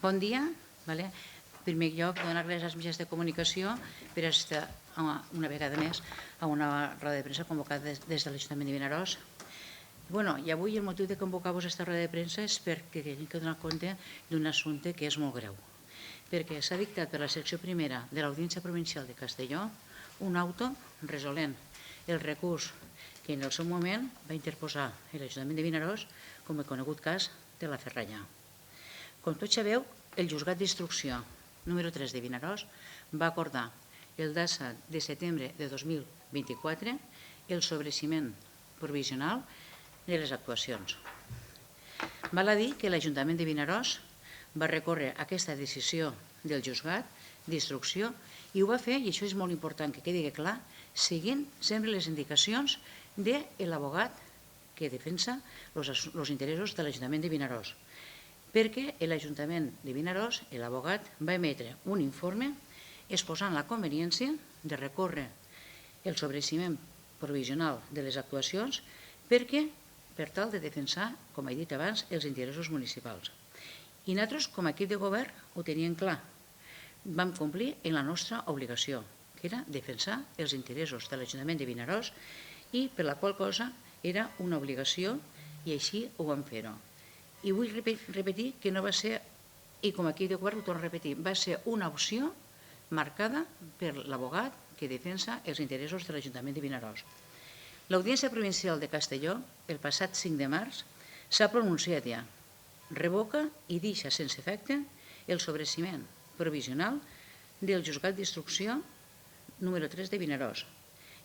Bon dia. En primer lloc, donar gràcies als mitjans de comunicació per estar una vegada més a una roda de premsa convocada des de l'Ajuntament de Vinaròs. I avui el motiu de convocar-vos a aquesta roda de premsa és perquè hem de donar compte d'un assumpte que és molt greu. Perquè s'ha dictat per la secció primera de l'Audiència Provincial de Castelló un auto resolent el recurs que en el seu moment va interposar l'Ajuntament de Vinaròs com a conegut cas de la Ferralla. Com tots sabeu, el Juzgat d'Instrucció número 3 de Vinaròs va acordar el 17 de setembre de 2024 el sobreseïment provisional de les actuacions. Val a dir que l'Ajuntament de Vinaròs va recórrer aquesta decisió del Juzgat d'Instrucció i ho va fer, i això és molt important que quedi clar, seguint sempre les indicacions de l'abogat que defensa els interessos de l'Ajuntament de Vinaròs. Perquè l'Ajuntament de Vinaròs, l'abogat, va emetre un informe exposant la conveniència de recórrer el sobreseïment provisional de les actuacions per tal de defensar, com he dit abans, els interessos municipals. I nosaltres, com a equip de govern, ho teníem clar. Vam complir en la nostra obligació, que era defensar els interessos de l'Ajuntament de Vinaròs i per la qual cosa era una obligació i així ho vam fer-ho. I vull repetir que no va ser, i com a equip de govern ho torno a repetir, va ser una opció marcada per l'abogat que defensa els interessos de l'Ajuntament de Vinaròs. L'Audiència Provincial de Castelló, el passat 5 de març, s'ha pronunciat ja, revoca i deixa sense efecte el sobreseïment provisional del Juzgat d'Instrucció número 3 de Vinaròs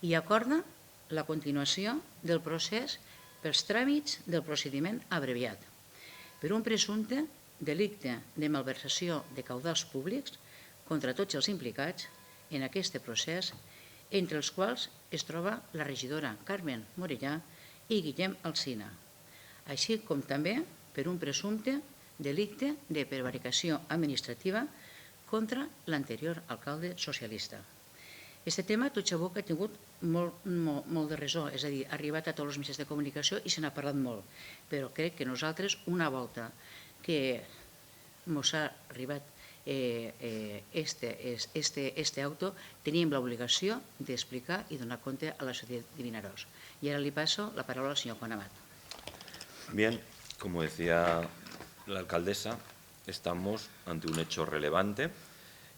i acorda la continuació del procés pels tràmits del procediment abreviat per un presumpte delicte de malversació de caudals públics contra tots els implicats en aquest procés, entre els quals es troba la regidora Carmen Morellà i Guillem Alsina, així com també per un presumpte delicte de prevaricació administrativa contra l'anterior alcalde socialista. Aquest tema, tot sabeu que ha tingut molt de ressò, és a dir, ha arribat a tots els mitjans de comunicació i se n'ha parlat molt, però crec que nosaltres, una volta que ens ha arribat este auto, teníem l'obligació d'explicar i donar compte a la societat de Vinaròs. Y ahora le paso la palabra al señor Juan Amat. Bien, como decía la alcaldesa, estamos ante un hecho relevante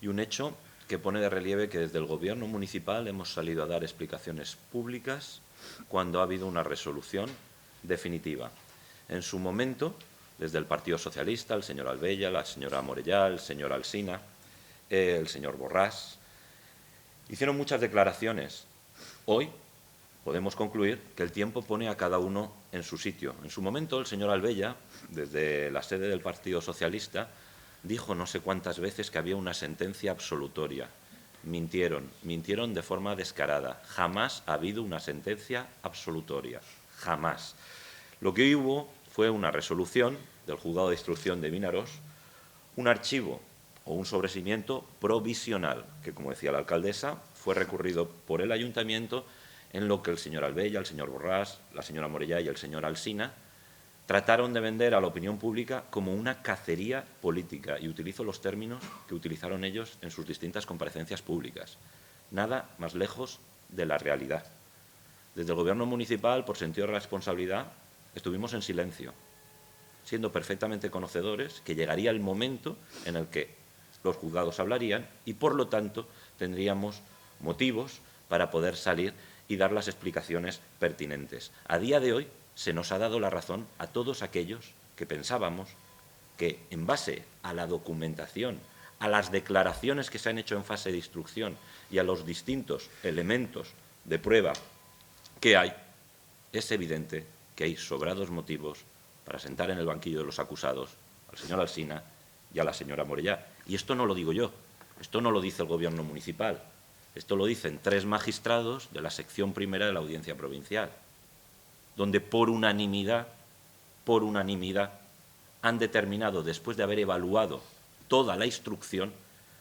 y un hecho que pone de relieve que desde el Gobierno municipal hemos salido a dar explicaciones públicas cuando ha habido una resolución definitiva. En su momento, desde el Partido Socialista, el señor Albella, la señora Morellà, el señor Alsina, el señor Borràs, hicieron muchas declaraciones. Hoy podemos concluir que el tiempo pone a cada uno en su sitio. En su momento, el señor Albella, desde la sede del Partido Socialista, dijo no sé cuántas veces que había una sentencia absolutoria. Mintieron de forma descarada. Jamás ha habido una sentencia absolutoria. Jamás. Lo que hubo fue una resolución del Juzgado de Instrucción de Vinaròs, un archivo o un sobreseimiento provisional, que, como decía la alcaldesa, fue recurrido por el ayuntamiento, en lo que el señor Albella, el señor Borràs, la señora Morellà y el señor Alsina trataron de vender a la opinión pública como una cacería política, y utilizo los términos que utilizaron ellos en sus distintas comparecencias públicas. Nada más lejos de la realidad. Desde el Gobierno municipal, por sentido de responsabilidad, estuvimos en silencio, siendo perfectamente conocedores que llegaría el momento en el que los juzgados hablarían y, por lo tanto, tendríamos motivos para poder salir y dar las explicaciones pertinentes. A día de hoy se nos ha dado la razón a todos aquellos que pensábamos que, en base a la documentación, a las declaraciones que se han hecho en fase de instrucción y a los distintos elementos de prueba que hay, es evidente que hay sobrados motivos para sentar en el banquillo de los acusados al señor Alsina y a la señora Morellà. Y esto no lo digo yo, esto no lo dice el Gobierno municipal, esto lo dicen 3 magistrados de la sección primera de la Audiencia Provincial, donde por unanimidad han determinado, después de haber evaluado toda la instrucción,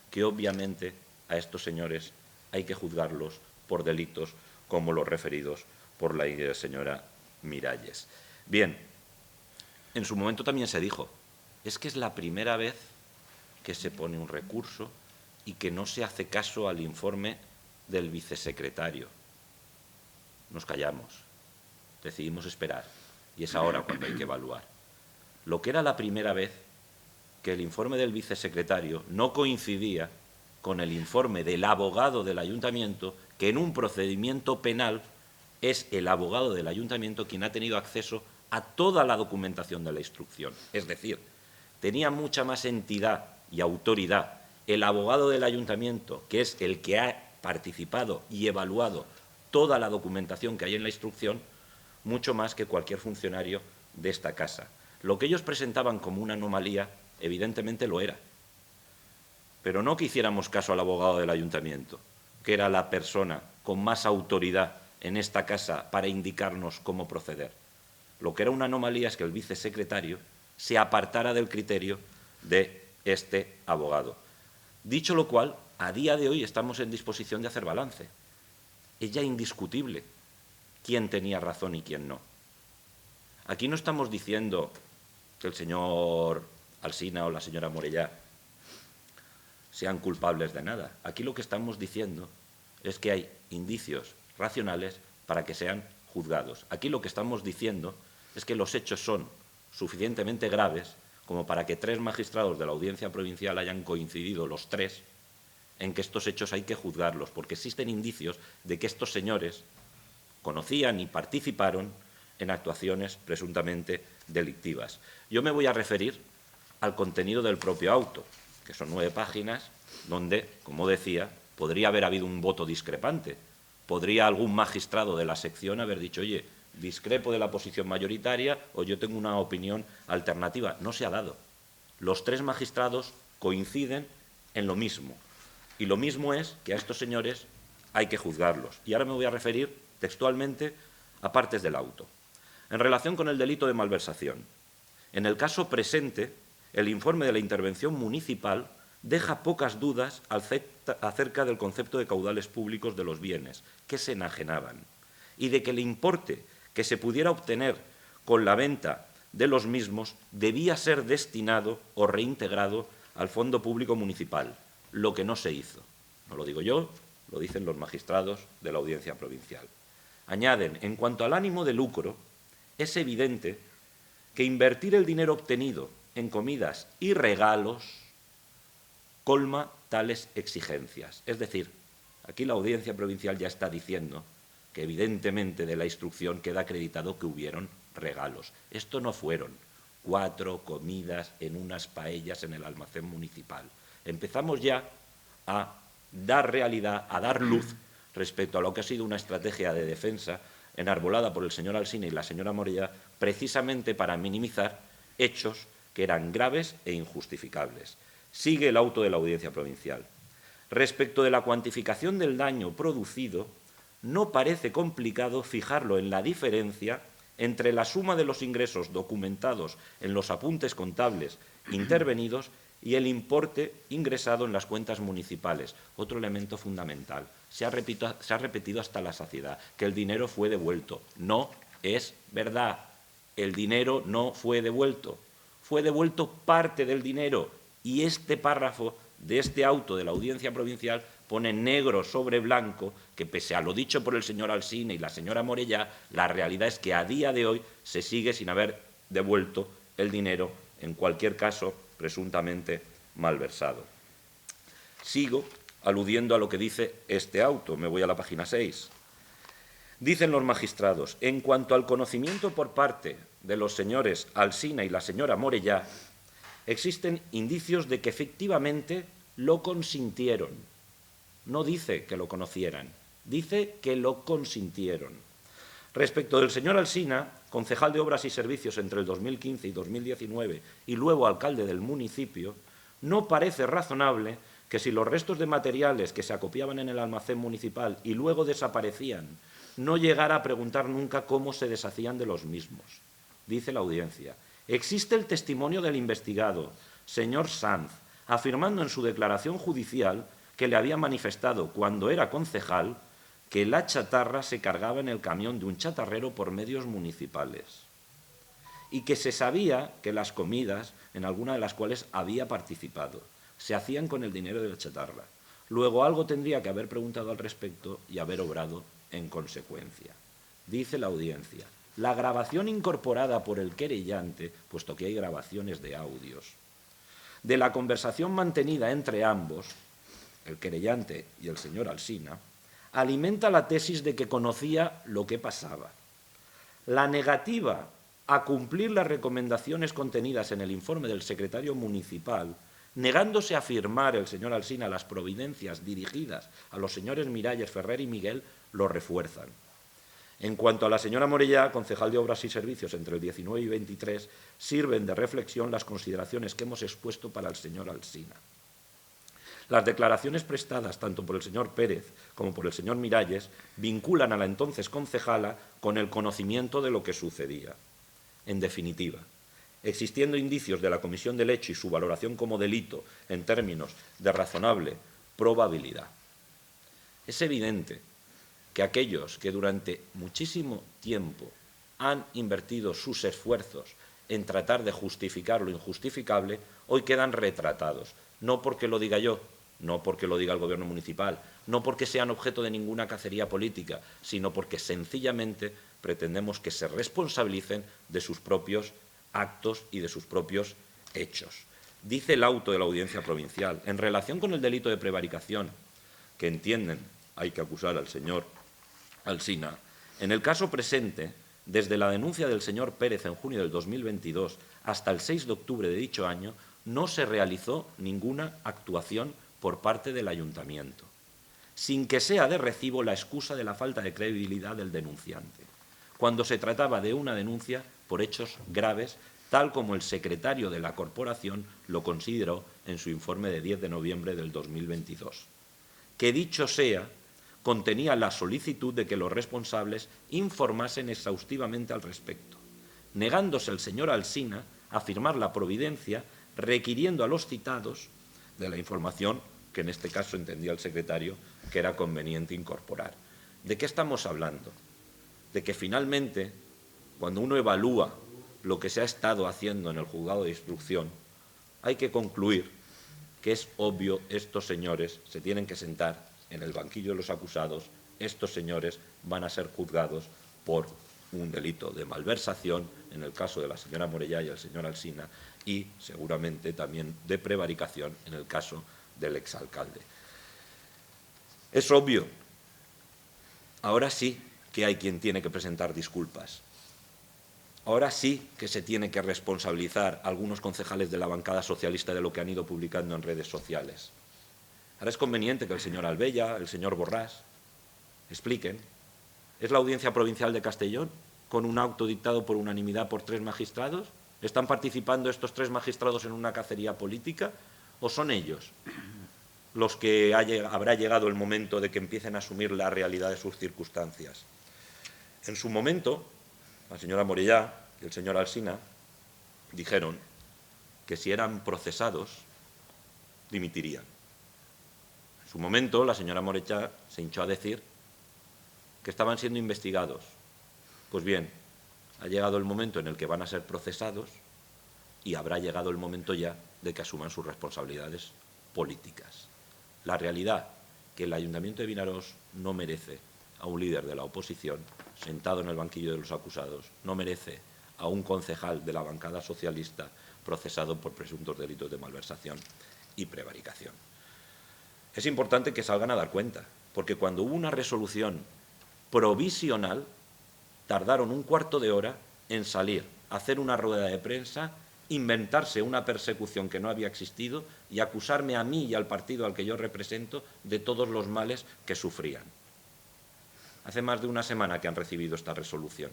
que obviamente a estos señores hay que juzgarlos por delitos como los referidos por la señora Miralles. Bien, en su momento también se dijo, es que es la primera vez que se pone un recurso y que no se hace caso al informe del vicesecretario. Nos callamos, decidimos esperar y es ahora cuando hay que evaluar. Lo que era la primera vez que el informe del vicesecretario no coincidía con el informe del abogado del ayuntamiento, que en un procedimiento penal es el abogado del ayuntamiento quien ha tenido acceso a toda la documentación de la instrucción. Es decir, tenía mucha más entidad y autoridad el abogado del ayuntamiento, que es el que ha participado y evaluado toda la documentación que hay en la instrucción, mucho más que cualquier funcionario de esta casa. Lo que ellos presentaban como una anomalía, evidentemente lo era. Pero no que hiciéramos caso al abogado del ayuntamiento, que era la persona con más autoridad en esta casa para indicarnos cómo proceder. Lo que era una anomalía es que el vicesecretario se apartara del criterio de este abogado. Dicho lo cual, a día de hoy estamos en disposición de hacer balance. Es ya indiscutible quién tenía razón y quién no. Aquí no estamos diciendo que el señor Alsina o la señora Morellà sean culpables de nada. Aquí lo que estamos diciendo es que hay indicios racionales para que sean juzgados. Aquí lo que estamos diciendo es que los hechos son suficientemente graves como para que 3 magistrados de la Audiencia Provincial hayan coincidido los 3 en que estos hechos hay que juzgarlos, porque existen indicios de que estos señores conocían y participaron en actuaciones presuntamente delictivas. Yo me voy a referir al contenido del propio auto, que son 9 páginas, donde, como decía, podría haber habido un voto discrepante. Podría algún magistrado de la sección haber dicho, oye, discrepo de la posición mayoritaria o yo tengo una opinión alternativa. No se ha dado. Los 3 magistrados coinciden en lo mismo. Y lo mismo es que a estos señores hay que juzgarlos. Y ahora me voy a referir textualmente a partes del auto. En relación con el delito de malversación, en el caso presente, el informe de la intervención municipal deja pocas dudas acerca del concepto de caudales públicos de los bienes que se enajenaban y de que el importe que se pudiera obtener con la venta de los mismos debía ser destinado o reintegrado al Fondo Público Municipal, lo que no se hizo. No lo digo yo, lo dicen los magistrados de la Audiencia Provincial. Añaden, en cuanto al ánimo de lucro, es evidente que invertir el dinero obtenido en comidas y regalos colma tales exigencias. Es decir, aquí la Audiencia Provincial ya está diciendo que evidentemente de la instrucción queda acreditado que hubieron regalos. Esto no fueron 4 comidas en unas paellas en el almacén municipal. Empezamos ya a dar realidad, a dar luz respecto a lo que ha sido una estrategia de defensa enarbolada por el señor Alsina y la señora Morellà, precisamente para minimizar hechos que eran graves e injustificables. Sigue el auto de la Audiencia Provincial. Respecto de la cuantificación del daño producido, no parece complicado fijarlo en la diferencia entre la suma de los ingresos documentados en los apuntes contables intervenidos y el importe ingresado en las cuentas municipales. Otro elemento fundamental. Se ha repetido hasta la saciedad que el dinero fue devuelto. No es verdad. El dinero no fue devuelto. Fue devuelto parte del dinero y este párrafo de este auto de la Audiencia Provincial pone negro sobre blanco que, pese a lo dicho por el señor Alsina y la señora Morellà, la realidad es que a día de hoy se sigue sin haber devuelto el dinero, en cualquier caso, presuntamente malversado. Sigo aludiendo a lo que dice este auto. Me voy a la página 6. Dicen los magistrados, en cuanto al conocimiento por parte de los señores Alsina y la señora Morellà, existen indicios de que efectivamente lo consintieron. No dice que lo conocieran, dice que lo consintieron. Respecto del señor Alsina, concejal de Obras y Servicios entre el 2015 y 2019 y luego alcalde del municipio, no parece razonable que si los restos de materiales que se acopiaban en el almacén municipal y luego desaparecían, no llegara a preguntar nunca cómo se deshacían de los mismos. Dice la audiencia, existe el testimonio del investigado, señor Sanz, afirmando en su declaración judicial que le había manifestado cuando era concejal que la chatarra se cargaba en el camión de un chatarrero por medios municipales y que se sabía que las comidas, en alguna de las cuales había participado. se hacían con el dinero de la chatarra. Luego algo tendría que haber preguntado al respecto y haber obrado en consecuencia. Dice la audiencia, la grabación incorporada por el querellante, puesto que hay grabaciones de audios, de la conversación mantenida entre ambos, el querellante y el señor Alsina, alimenta la tesis de que conocía lo que pasaba. La negativa a cumplir las recomendaciones contenidas en el informe del secretario municipal, negándose a firmar el señor Alsina las providencias dirigidas a los señores Miralles, Ferrer y Miguel, lo refuerzan. En cuanto a la señora Morellá, concejal de Obras y Servicios entre el 19 y 23, sirven de reflexión las consideraciones que hemos expuesto para el señor Alsina. Las declaraciones prestadas tanto por el señor Pérez como por el señor Miralles vinculan a la entonces concejala con el conocimiento de lo que sucedía. En definitiva, existiendo indicios de la comisión del hecho y su valoración como delito en términos de razonable probabilidad, es evidente que aquellos que durante muchísimo tiempo han invertido sus esfuerzos en tratar de justificar lo injustificable, hoy quedan retratados, no porque lo diga yo, no porque lo diga el Gobierno municipal, no porque sean objeto de ninguna cacería política, sino porque sencillamente pretendemos que se responsabilicen de sus propios actos y de sus propios hechos. Dice el auto de la Audiencia Provincial, en relación con el delito de prevaricación, que entienden hay que acusar al señor Alsina, en el caso presente, desde la denuncia del señor Pérez en junio del 2022 hasta el 6 de octubre de dicho año, no se realizó ninguna actuación por parte del ayuntamiento, sin que sea de recibo la excusa de la falta de credibilidad del denunciante, cuando se trataba de una denuncia por hechos graves, tal como el secretario de la corporación lo consideró en su informe de 10 de noviembre del 2022. Que dicho sea, contenía la solicitud de que los responsables informasen exhaustivamente al respecto, negándose el señor Alsina a firmar la providencia, requiriendo a los citados de la información que en este caso entendía el secretario que era conveniente incorporar. ¿De qué estamos hablando? De que finalmente, cuando uno evalúa lo que se ha estado haciendo en el juzgado de instrucción, hay que concluir que es obvio, estos señores se tienen que sentar en el banquillo de los acusados, estos señores van a ser juzgados por un delito de malversación, en el caso de la señora Morellá y el señor Alsina, y seguramente también de prevaricación en el caso del exalcalde. Es obvio, ahora sí que hay quien tiene que presentar disculpas. Ahora sí que se tiene que responsabilizar a algunos concejales de la bancada socialista de lo que han ido publicando en redes sociales. Ahora es conveniente que el señor Albella, el señor Borrás, expliquen. ¿Es la Audiencia Provincial de Castellón con un auto dictado por unanimidad por 3 magistrados? ¿Están participando estos 3 magistrados en una cacería política o son ellos los que habrá llegado el momento de que empiecen a asumir la realidad de sus circunstancias? En su momento, la señora Morellá y el señor Alsina dijeron que si eran procesados, dimitirían. En su momento, la señora Morellá se hinchó a decir que estaban siendo investigados. Pues bien, ha llegado el momento en el que van a ser procesados y habrá llegado el momento ya de que asuman sus responsabilidades políticas. La realidad que el Ayuntamiento de Vinaròs no merece a un líder de la oposición sentado en el banquillo de los acusados, no merece a un concejal de la bancada socialista procesado por presuntos delitos de malversación y prevaricación. Es importante que salgan a dar cuenta, porque cuando hubo una resolución provisional, tardaron un cuarto de hora en salir, hacer una rueda de prensa, inventarse una persecución que no había existido y acusarme a mí y al partido al que yo represento de todos los males que sufrían. Hace más de una semana que han recibido esta resolución.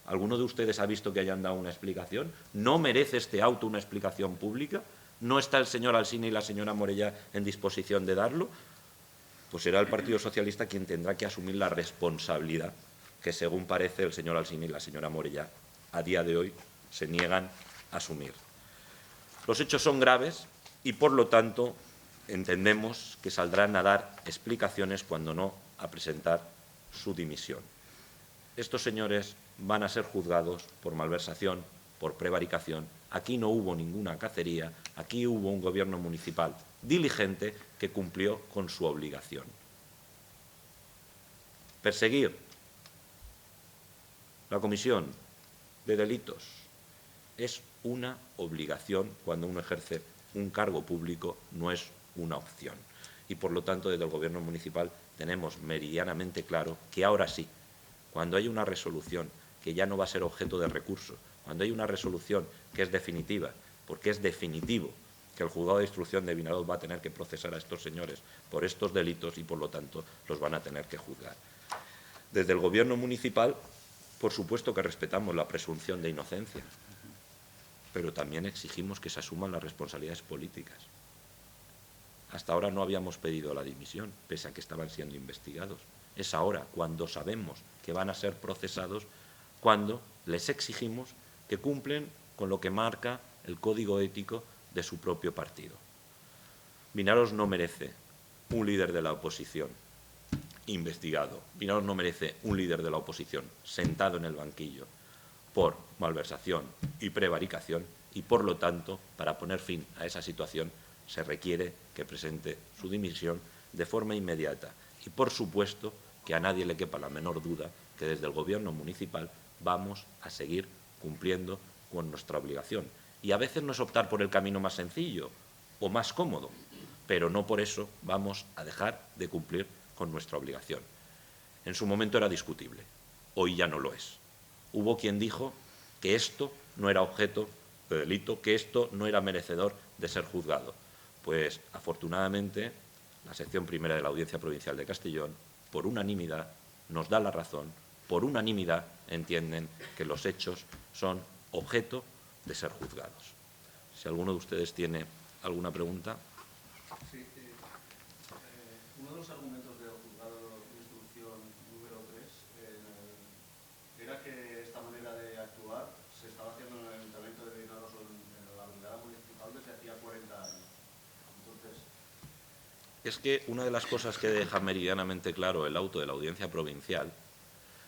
¿Alguno de ustedes ha visto que hayan dado una explicación? ¿No merece este auto una explicación pública? ¿No está el señor Alsina y la señora Morellá en disposición de darlo? Pues será el Partido Socialista quien tendrá que asumir la responsabilidad que, según parece, el señor Alsina y la señora Morellá a día de hoy se niegan a asumir. Los hechos son graves y, por lo tanto, entendemos que saldrán a dar explicaciones, cuando no a presentar su dimisión. Estos señores van a ser juzgados por malversación por prevaricación. Aquí no hubo ninguna cacería, aquí hubo un gobierno municipal diligente que cumplió con su obligación. Perseguir la comisión de delitos es una obligación cuando uno ejerce un cargo público, no es una opción. Y, por lo tanto, desde el Gobierno municipal tenemos meridianamente claro que ahora sí, cuando hay una resolución que ya no va a ser objeto de recurso, cuando hay una resolución que es definitiva, porque es definitivo que el juzgado de instrucción de Vinaroz va a tener que procesar a estos señores por estos delitos y, por lo tanto, los van a tener que juzgar. Desde el Gobierno municipal, por supuesto que respetamos la presunción de inocencia, pero también exigimos que se asuman las responsabilidades políticas. Hasta ahora no habíamos pedido la dimisión, pese a que estaban siendo investigados. Es ahora, cuando sabemos que van a ser procesados, cuando les exigimos que cumplen con lo que marca el código ético de su propio partido. Vinaroz no merece un líder de la oposición investigado. Vinaroz no merece un líder de la oposición sentado en el banquillo por malversación y prevaricación y, por lo tanto, para poner fin a esa situación se requiere que presente su dimisión de forma inmediata. Y, por supuesto, que a nadie le quepa la menor duda que desde el Gobierno municipal vamos a seguir cumpliendo con nuestra obligación. Y a veces no es optar por el camino más sencillo o más cómodo, pero no por eso vamos a dejar de cumplir con nuestra obligación. En su momento era discutible, hoy ya no lo es. Hubo quien dijo que esto no era objeto de delito, que esto no era merecedor de ser juzgado. Pues, afortunadamente, la sección primera de la Audiencia Provincial de Castellón, por unanimidad, nos da la razón, por unanimidad entienden que los hechos son objeto de ser juzgados. Si alguno de ustedes tiene alguna pregunta. Sí, uno de los argumentos del juzgado de instrucción número 3 era que esta manera de actuar se estaba haciendo en el Ayuntamiento de Vinaroz, en la brigada municipal, desde hacía 40 años. Entonces, es que una de las cosas que deja meridianamente claro el auto de la Audiencia Provincial,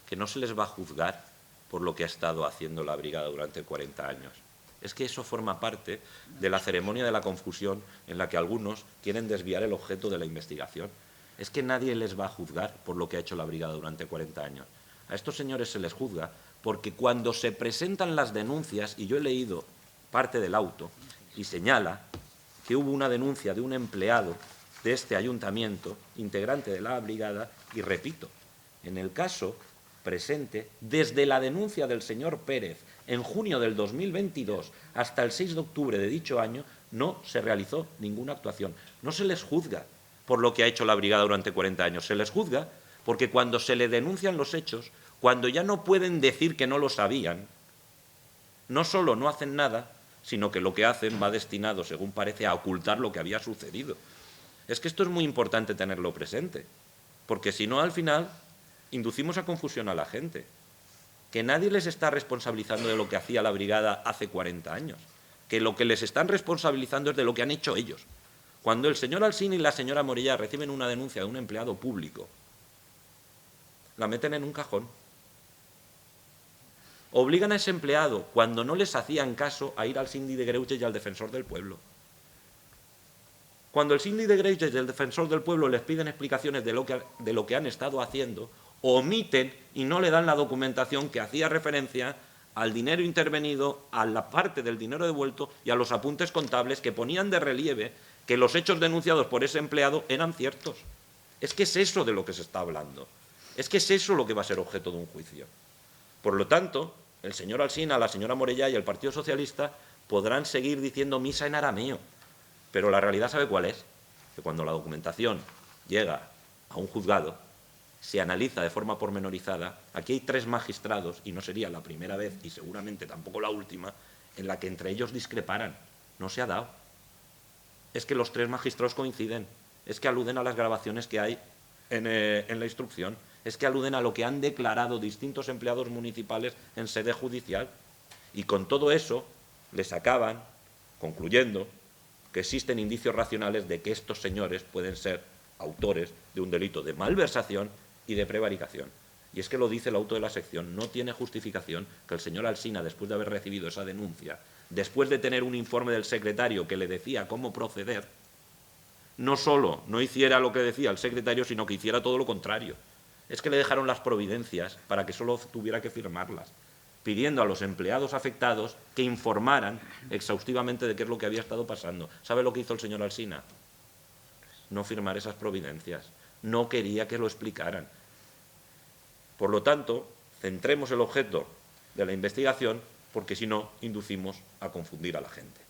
que no se les va a juzgar por lo que ha estado haciendo la brigada durante 40 años. Es que eso forma parte de la ceremonia de la confusión en la que algunos quieren desviar el objeto de la investigación. Es que nadie les va a juzgar por lo que ha hecho la brigada durante 40 años. A estos señores se les juzga porque cuando se presentan las denuncias, y yo he leído parte del auto, y señala que hubo una denuncia de un empleado de este ayuntamiento, integrante de la brigada, y repito, en el caso presente, desde la denuncia del señor Pérez en junio del 2022 hasta el 6 de octubre de dicho año, no se realizó ninguna actuación. No se les juzga por lo que ha hecho la brigada durante 40 años, se les juzga porque cuando se le denuncian los hechos, cuando ya no pueden decir que no lo sabían, no solo no hacen nada, sino que lo que hacen va destinado, según parece, a ocultar lo que había sucedido. Es que esto es muy importante tenerlo presente, porque si no, al final, inducimos a confusión a la gente, que nadie les está responsabilizando de lo que hacía la brigada hace 40 años, que lo que les están responsabilizando es de lo que han hecho ellos. Cuando el señor Alsina y la señora Morella reciben una denuncia de un empleado público, la meten en un cajón. Obligan a ese empleado, cuando no les hacían caso, a ir al síndic de Greuges y al defensor del pueblo. Cuando el síndic de Greuges y el defensor del pueblo les piden explicaciones de lo que han estado haciendo, omiten y no le dan la documentación que hacía referencia al dinero intervenido, a la parte del dinero devuelto y a los apuntes contables que ponían de relieve que los hechos denunciados por ese empleado eran ciertos. Es que es eso de lo que se está hablando. Es que es eso lo que va a ser objeto de un juicio. Por lo tanto, el señor Alsina, la señora Morella y el Partido Socialista podrán seguir diciendo misa en arameo, pero la realidad, ¿sabe cuál es? Que cuando la documentación llega a un juzgado, se analiza de forma pormenorizada. Aquí hay 3 magistrados, y no sería la primera vez, y seguramente tampoco la última, en la que entre ellos discreparan. No se ha dado. Es que los 3 magistrados coinciden. Es que aluden a las grabaciones que hay en la instrucción. Es que aluden a lo que han declarado distintos empleados municipales en sede judicial. Y con todo eso les acaban concluyendo que existen indicios racionales de que estos señores pueden ser autores de un delito de malversación y de prevaricación. Y es que lo dice el auto de la sección, no tiene justificación que el señor Alsina, después de haber recibido esa denuncia, después de tener un informe del secretario que le decía cómo proceder, no solo no hiciera lo que decía el secretario, sino que hiciera todo lo contrario. Es que le dejaron las providencias para que solo tuviera que firmarlas, pidiendo a los empleados afectados que informaran exhaustivamente de qué es lo que había estado pasando. ¿Sabe lo que hizo el señor Alsina? No firmar esas providencias. No quería que lo explicaran. Por lo tanto, centremos el objeto de la investigación, porque si no, inducimos a confundir a la gente.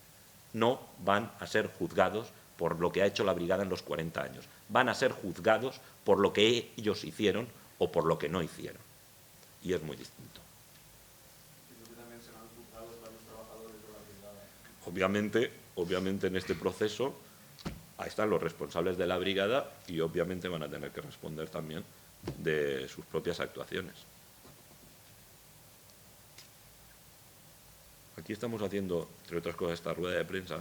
No van a ser juzgados por lo que ha hecho la brigada en los 40 años. Van a ser juzgados por lo que ellos hicieron o por lo que no hicieron. Y es muy distinto. También serán juzgados varios trabajadores de la brigada. Obviamente en este proceso ahí están los responsables de la brigada y obviamente van a tener que responder también de sus propias actuaciones. Aquí estamos haciendo, entre otras cosas, esta rueda de prensa,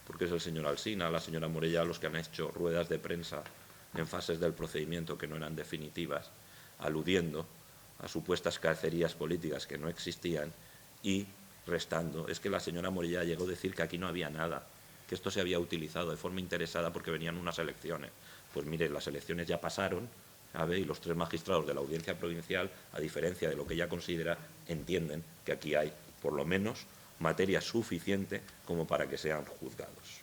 porque es el señor Alsina, la señora Morella, los que han hecho ruedas de prensa en fases del procedimiento que no eran definitivas, aludiendo a supuestas cacerías políticas que no existían y restando. Es que la señora Morella llegó a decir que aquí no había nada, que esto se había utilizado de forma interesada porque venían unas elecciones. Pues mire, las elecciones ya pasaron, ¿sabe? Y los 3 magistrados de la Audiencia Provincial, a diferencia de lo que ella considera, entienden que aquí hay, por lo menos, materia suficiente como para que sean juzgados.